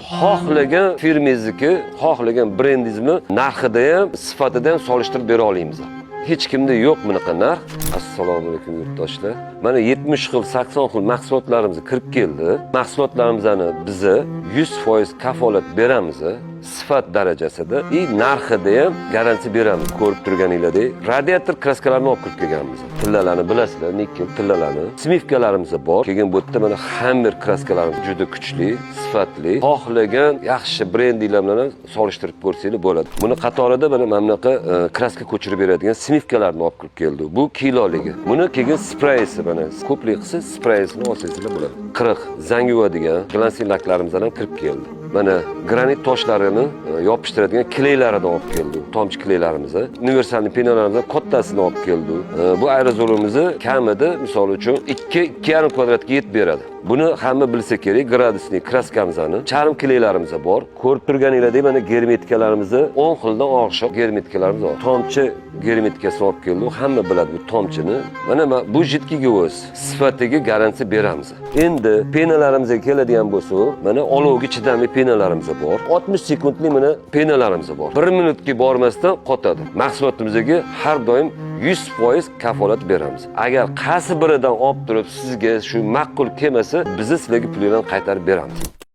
xohlagan firmangizniki, xohlagan brendingizni narxida ham, sifatida ham solishtirib bera olamiz. Hech kimda yo'q bunaqa narx. Assalomu alaykum yurtdoshlar. Mana 70 xil, 80 xil mahsulotlarimiz kirib keldi. Mahsulotlarimizni biz 100% kafolat beramiz. Sifat darajasida narxida ham garantiya beramiz. Ko'rib turganingizdek, radiator kraskalarini olib kirib kelganmiz. Tillalarni bilasizlar, nikel tillalarni. Smifkalarimiz bor. Keyin bu yerda mana Hammer kraskalarimiz juda kuchli, sifatli. Xohlagan yaxshi brendinglar bilan solishtirib ko'rsanglar bo'ladi. Buni qatorida mana bunaqa kraska ko'chirib beradigan smifkalarni olib kirib keldi. Bu kiloligi. Buni keyin spreysi mana ko'plik qilsa spreysini olsangizlar bo'ladi. 40 zang yuvadigan glansin laklarimizdan ham kirib keldi. Mana granit toshlarini yopishtiradigan kleylardan olib keldi. Tomchi kleylarimizni, universalniy penalarimizdan kattasini olib keldi. Bu aerozolimizni kamida, misol uchun 2-2,5 kvadratga yetib beradi. Buni hamma bilsa kerak, gradusli kraskamizani, charm kleylarimiz bor. Ko'rib turganingizdek, mana germetikalarimizni 10 xildan ortiq germetikalarimiz bor. Tomchi germetikasini olib keldi. Hamma biladi bu tomchini. Mana bu jidkiga o'z sifatiga garantiya beramiz. Endi penalarimizga keladigan bo'lsa, mana olovga chidamli penalarimiz bor. 60 sekundlik mana penalarimiz bor. 1 minutga bormasdan qotadi. Mahsulotimizga har doim 100% kafolat beramiz. Agar qaysi biridan olib turib sizga shu ma'qul kelmasa, biz sizlarga pullarni qaytarib beramiz.